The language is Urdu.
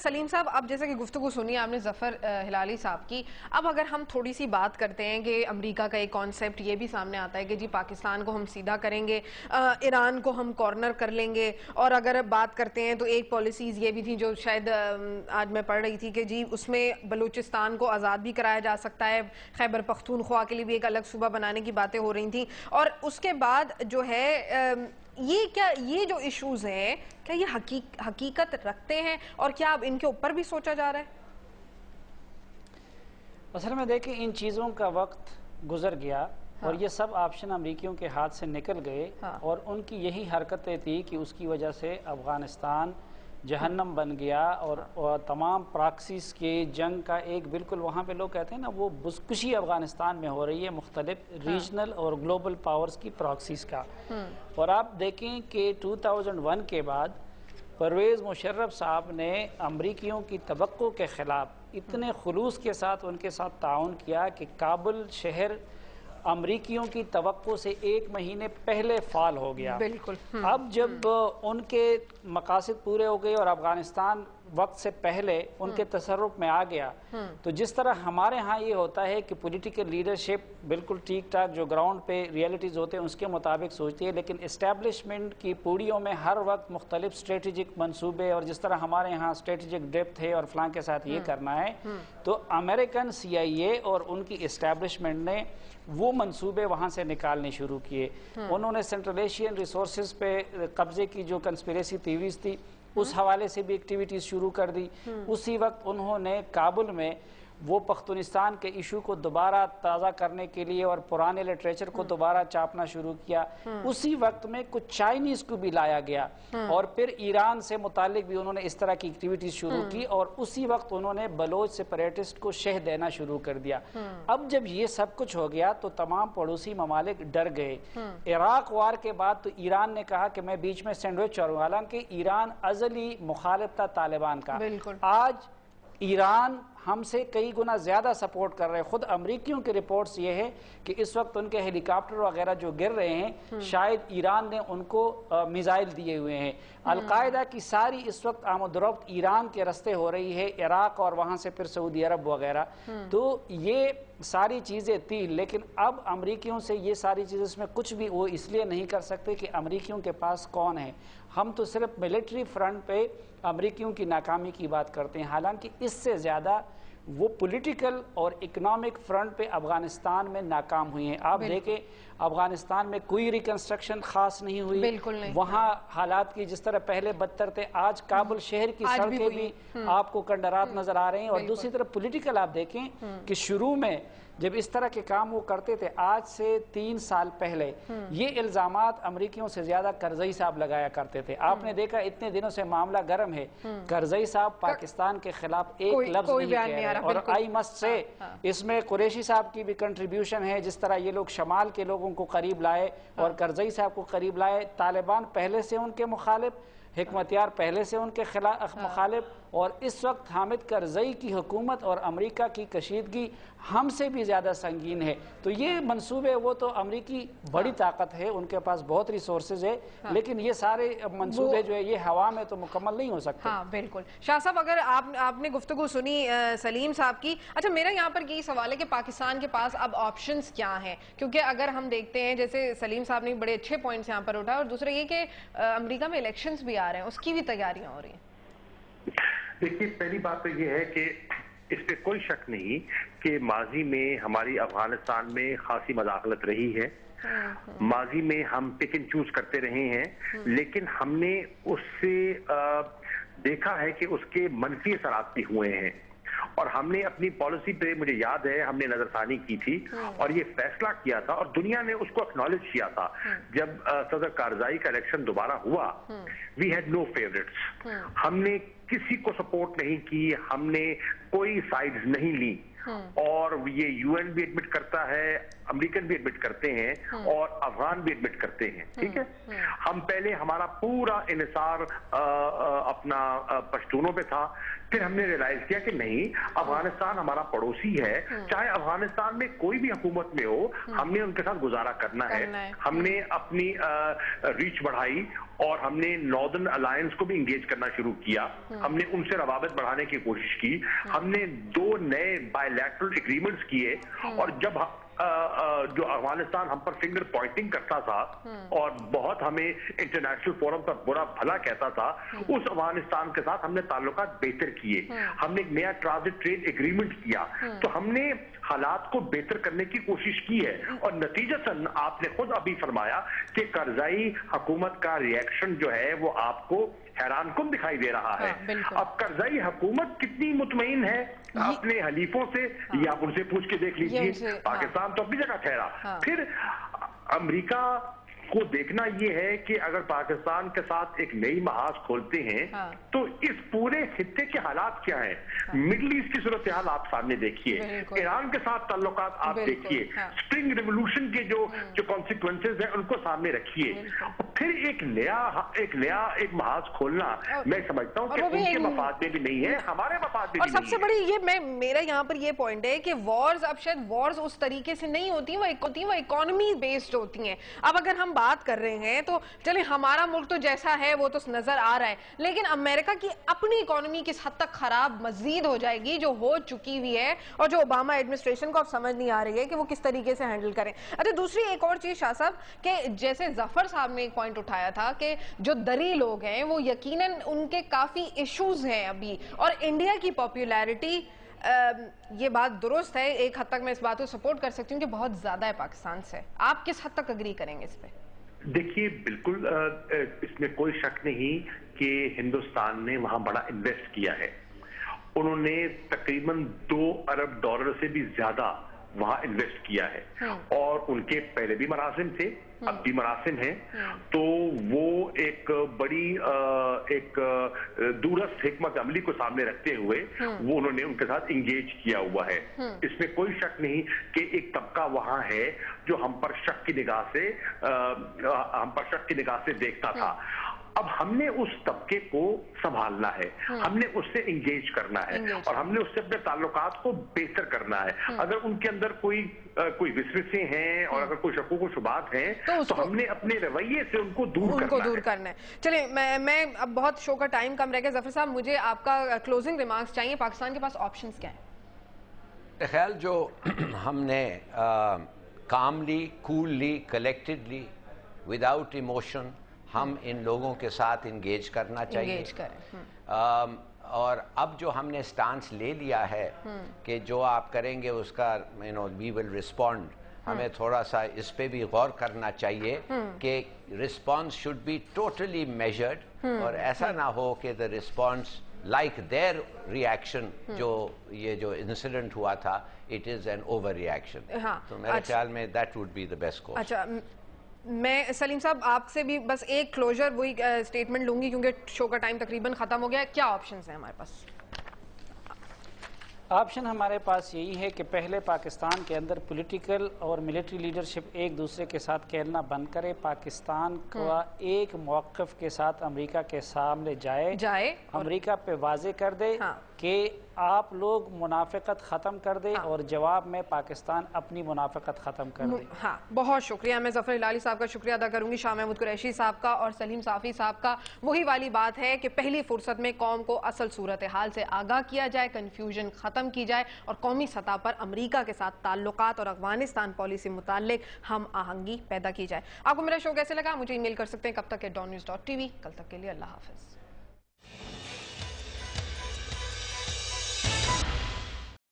سلیم صاحب اب جیسے کہ گفتگو سنی آپ نے ظفر ہلالی صاحب کی، اب اگر ہم تھوڑی سی بات کرتے ہیں کہ امریکہ کا ایک کانسیپٹ یہ بھی سامنے آتا ہے کہ جی پاکستان کو ہم سیدھا کریں گے، ایران کو ہم کارنر کر لیں گے، اور اگر بات کرتے ہیں تو ایک پالیسیز یہ بھی تھی جو شاید آج میں پڑھ رہی تھی کہ جی اس میں بلوچستان کو آزاد بھی کرایا جا سکتا ہے، خیبر پختونخوا کے لیے بھی ایک الگ صوبہ بنانے کی باتیں ہو رہی تھیں، اور اس کے بعد جو ہے یہ جو ایشوز ہیں کیا یہ حقیقت رکھتے ہیں، اور کیا اب ان کے اوپر بھی سوچا جا رہا ہے؟ اصل میں دیکھیں ان چیزوں کا وقت گزر گیا اور یہ سب آپشن امریکیوں کے ہاتھ سے نکل گئے، اور ان کی یہی حرکتیں تھی کہ اس کی وجہ سے افغانستان جہنم بن گیا، اور تمام پراکسیز کے جنگ کا ایک بالکل وہاں پہ لوگ کہتے ہیں نا وہ بزکشی افغانستان میں ہو رہی ہے مختلف ریجنل اور گلوبل پاورز کی پراکسیز کا۔ اور آپ دیکھیں کہ 2001 کے بعد پرویز مشرف صاحب نے امریکیوں کی توقع کے خلاف اتنے خلوص کے ساتھ ان کے ساتھ تعاون کیا کہ کابل شہر امریکیوں کی توقع سے 1 مہینے پہلے فعال ہو گیا۔ بالکل۔ اب جب ان کے مقاصد پورے ہو گئے اور افغانستان وقت سے پہلے ان کے تصرف میں آ گیا، تو جس طرح ہمارے ہاں یہ ہوتا ہے کہ پولیٹیکل لیڈرشپ بالکل ٹھیک ٹھاک جو گراؤنڈ پہ ریئلٹیز ہوتے ہیں اس کے مطابق سوچتی ہے، لیکن اسٹیبلشمنٹ کی پوڑیوں میں ہر وقت مختلف اسٹریٹجک منصوبے، اور جس طرح ہمارے ہاں اسٹریٹجک ڈیپتھ ہے اور فلاں کے ساتھ یہ کرنا ہے، تو امریکن CIA اور ان کی اسٹیبلشمنٹ نے وہ منصوبے وہاں سے نکالنے شروع کیے۔ انہوں نے سینٹرل ایشین ریسورسز پہ قبضے کی جو کنسپیریسی تھیوریز تھی اس حوالے سے بھی ایکٹیویٹیز شروع کر دی۔ اسی وقت انہوں نے کابل میں وہ پختونستان کے ایشو کو دوبارہ تازہ کرنے کے لیے اور پرانے لٹریچر کو دوبارہ چاپنا شروع کیا۔ اسی وقت میں کچھ چائنیز کو بھی لایا گیا، اور پھر ایران سے متعلق بھی انہوں نے اس طرح کی ایکٹیویٹیز شروع کی، اور اسی وقت انہوں نے بلوچ سیپریٹسٹ کو شہ دینا شروع کر دیا۔ اب جب یہ سب کچھ ہو گیا تو تمام پڑوسی ممالک ڈر گئے۔ عراق وار کے بعد تو ایران نے کہا کہ میں بیچ میں سینڈوچ چڑھوں، حالانکہ ایران ازلی مخالف تھا طالبان کا۔ آج ایران ہم سے کئی گنا زیادہ سپورٹ کر رہے ہیں۔ خود امریکیوں کی رپورٹس یہ ہے کہ اس وقت ان کے ہیلی کاپٹر وغیرہ جو گر رہے ہیں شاید ایران نے ان کو میزائل دیے ہوئے ہیں۔ القاعدہ کی ساری اس وقت آمد و رفت ایران کے رستے ہو رہی ہے، عراق اور وہاں سے پھر سعودی عرب وغیرہ۔ تو یہ ساری چیزیں تھیں، لیکن اب امریکیوں سے یہ ساری چیزیں اس میں کچھ بھی وہ اس لیے نہیں کر سکتے کہ امریکیوں کے پاس کون ہے۔ ہم تو صرف ملٹری فرنٹ پہ امریکیوں کی ناکامی کی بات کرتے ہیں، حالانکہ اس سے زیادہ وہ پولیٹیکل اور اکنامک فرنٹ پہ افغانستان میں ناکام ہوئی ہیں۔ آپ دیکھیں افغانستان میں کوئی ریکنسٹرکشن خاص نہیں ہوئی، وہاں حالات کی جس طرح پہلے بدتر تھے، آج کابل شہر کی سڑکیں بھی آپ کو کنڈرات نظر آ رہے ہیں۔ اور دوسری طرف پولیٹیکل آپ دیکھیں کہ شروع میں جب اس طرح کے کام وہ کرتے تھے آج سے 3 سال پہلے، یہ الزامات امریکیوں سے زیادہ کرزئی صاحب لگایا کرتے تھے۔ آپ نے دیکھا اتنے دنوں سے معاملہ گرم ہے، کرزئی صاحب پاکستان کے خلاف ایک لفظ نہیں کہہ رہے، اور آئی مسٹ سے اس میں قریشی صاحب کی بھی کنٹریبیوشن ہے، جس طرح یہ لوگ شمال کے لوگوں کو قریب لائے اور کرزئی صاحب کو قریب لائے۔ طالبان پہلے سے ان کے مخالف، حکمت یار پہلے سے ان کے خلاف مخالف، اور اس وقت حامد کرزئی کی حکومت اور امریکہ کی کشیدگی ہم سے بھی زیادہ سنگین ہے۔ تو یہ منصوبے، وہ تو امریکی بڑی طاقت ہے، ان کے پاس بہت ریسورسز ہے، لیکن یہ سارے منصوبے جو ہے یہ ہوا میں تو مکمل نہیں ہو سکتے۔ ہاں بالکل۔ شاہ صاحب اگر آپ نے گفتگو سنی سلیم صاحب کی، اچھا میرا یہاں پر یہی سوال ہے کہ پاکستان کے پاس اب آپشنز کیا ہیں؟ کیونکہ اگر ہم دیکھتے ہیں جیسے سلیم صاحب نے بڑے اچھے پوائنٹس یہاں پر اٹھا، اور دوسرا یہ کہ امریکہ میں الیکشنز بھی آ رہے ہیں، اس کی بھی تیاریاں ہو رہی ہیں۔ دیکھیے پہلی بات تو یہ ہے کہ اس پہ کوئی شک نہیں کہ ماضی میں ہماری افغانستان میں خاصی مداخلت رہی ہے، ماضی میں ہم پک اینڈ چوز کرتے رہے ہیں، لیکن ہم نے اس سے دیکھا ہے کہ اس کے منفی اثرات بھی ہوئے ہیں، اور ہم نے اپنی پالیسی پہ، مجھے یاد ہے ہم نے نظر ثانی کی تھی اور یہ فیصلہ کیا تھا، اور دنیا نے اس کو اکنالج کیا تھا جب صدر کارزائی کا الیکشن دوبارہ ہوا۔ وی ہیڈ نو فیوریٹس، ہم نے کسی کو سپورٹ نہیں کی، ہم نے کوئی سائیڈز نہیں لی، اور یہ UN بھی ایڈمٹ کرتا ہے, امریکن بھی ایڈمٹ کرتے ہیں اور افغان بھی ایڈمٹ کرتے ہیں, ٹھیک ہے. ہم پہلے ہمارا پورا انحصار اپنا پشتونوں پہ تھا, پھر ہم نے ریلائز کیا کہ نہیں, افغانستان ہمارا پڑوسی ہے, چاہے افغانستان میں کوئی بھی حکومت میں ہو, ہم نے ان کے ساتھ گزارا کرنا ہے. ہم نے اپنی ریچ بڑھائی اور ہم نے ناردرن الائنس کو بھی انگیج کرنا شروع کیا. ہم نے ان سے روابط بڑھانے کی کوشش کی. ہم نے 2 نئے بائی لیٹرل ایگریمنٹس کیے, اور جب جو افغانستان ہم پر فنگر پوائنٹنگ کرتا تھا اور بہت ہمیں انٹرنیشنل فورم پر برا بھلا کہتا تھا, اس افغانستان کے ساتھ ہم نے تعلقات بہتر کیے. ہم نے ایک نیا ٹرانزٹ ٹریڈ ایگریمنٹ کیا. تو ہم نے حالات کو بہتر کرنے کی کوشش کی ہے, اور نتیجتاً آپ نے خود ابھی فرمایا کہ کرزائی حکومت کا ریئیکشن جو ہے وہ آپ کو حیران کن دکھائی دے رہا ہے. اب کرزائی حکومت کتنی مطمئن ہے اپنے حلیفوں سے, یہ آپ ان سے پوچھ کے دیکھ لیجئے. پاکستان تو اپنی جگہ ٹھہرا. پھر امریکہ کو دیکھنا یہ ہے کہ اگر پاکستان کے ساتھ ایک نئی محاذ کھولتے ہیں تو اس پورے خطے کے حالات کیا ہیں. مڈل ایسٹ کی صورتحال آپ سامنے دیکھیے, ایران کے ساتھ تعلقات آپ دیکھیے, اسپرنگ ریولوشن کے جو کانسیکوینسز ہیں ان کو سامنے رکھیے. پھر ایک نیا محاذ کھولنا میں سمجھتا ہوں کہ ان کے مفاد میں بھی نہیں ہے, ہمارے مفاد میں بھی نہیں ہے. اور سب سے بڑی یہ میرا یہاں پر یہ پوائنٹ ہے کہ وارز اب شاید وارز اس طریقے سے نہیں ہوتی, وہ اکانومی بیسڈ ہوتی ہیں. اب اگر ہم بات کر رہے ہیں تو چلیں ہمارا ملک تو جیسا ہے وہ تو نظر آ رہا ہے, لیکن امریکہ کی اپنی اکانومی کس حد تک خراب مزید ہو جائے گی, جو ہو چکی ہوئی ہے, اور جو اوباما ایڈمنسٹریشن کو اب سمجھ نہیں آ رہی ہے کہ وہ کس طریقے سے ہینڈل کریں. اچھا, دوسری ایک اور چیز شاہ صاحب, کہ جیسے ظفر صاحب نے ایک پوائنٹ اٹھایا تھا کہ جو دری لوگ ہیں وہ یقیناً ان کے کافی ایشوز ہیں ابھی, اور انڈیا کی پاپولیرٹی, یہ بات درست ہے, ایک حد تک میں اس بات کو سپورٹ کر سکتی ہوں کہ بہت زیادہ ہے پاکستان سے. آپ کس حد تک اگری کریں گے اس پہ؟ دیکھیے, بالکل اس میں کوئی شک نہیں کہ ہندوستان نے وہاں بڑا انویسٹ کیا ہے. انہوں نے تقریباً $2 ارب سے بھی زیادہ وہاں انویسٹ کیا ہے, اور ان کے پہلے بھی مراسم تھے, اب بھی مراسم ہیں. تو وہ ایک بڑی ایک دورست حکمت عملی کو سامنے رکھتے ہوئے وہ انہوں نے ان کے ساتھ انگیج کیا ہوا ہے. اس میں کوئی شک نہیں کہ ایک طبقہ وہاں ہے جو ہم پر شک کی نگاہ سے دیکھتا تھا. اب ہم نے اس طبقے کو سنبھالنا ہے, ہم نے اس سے انگیج کرنا ہے, اور ہم نے اس سے اپنے تعلقات کو بہتر کرنا ہے. اگر ان کے اندر کوئی وسوسے ہیں اور اگر کوئی شکوک و شبہات ہیں تو ہم نے اپنے رویے سے ان کو دور کرنا ہے. چلیں, میں اب بہت شو کا ٹائم کم رہ گیا. ظفر صاحب, مجھے آپ کا کلوزنگ ریمارکس چاہیے. پاکستان کے پاس آپشنز کیا ہیں؟ خیال جو ہم نے کاملی, کوللی, کلیکٹڈلی, وداؤٹ ایموشن ہم ان لوگوں کے ساتھ انگیج کرنا چاہیے. اور اب جو ہم نے سٹانس لے لیا ہے کہ جو آپ کریں گے اس کا وی ول رسپونڈ, ہمیں تھوڑا سا اس پہ بھی غور کرنا چاہیے کہ response should be totally measured, اور ایسا نہ ہو کہ the response like their reaction, یہ جو انسیڈنٹ ہوا تھا, it is an over reaction. تو میرے خیال میں that would be the best course. اچھا, میں سلیم صاحب آپ سے بھی بس ایک کلوجر وہی سٹیٹمنٹ لوں گی کیونکہ شو کا ٹائم تقریباً ختم ہو گیا. کیا آپشنز ہیں ہمارے پاس؟ آپشن ہمارے پاس یہی ہے کہ پہلے پاکستان کے اندر پولیٹیکل اور ملٹری لیڈرشپ ایک دوسرے کے ساتھ کھیلنا بند کرے. پاکستان کا ایک موقف کے ساتھ امریکہ کے سامنے جائے, امریکہ پہ واضح کر دے کہ آپ لوگ منافقت ختم کر دیں, اور جواب میں پاکستان اپنی منافقت ختم کر دے. ہاں, بہت شکریہ. میں ظفر ہلالی صاحب کا شکریہ ادا کروں گی, شاہ محمود قریشی صاحب کا اور سلیم صافی صاحب کا. وہی والی بات ہے کہ پہلی فرصت میں قوم کو اصل صورتحال سے آگاہ کیا جائے, کنفیوژن ختم کی جائے, اور قومی سطح پر امریکہ کے ساتھ تعلقات اور افغانستان پالیسی متعلق ہم آہنگی پیدا کی جائے. آپ کو میرا شو کیسے لگا؟ مجھے ای میل کر سکتے ہیں کب تک @dawnnews.tv. کل تک کے لیے اللہ حافظ.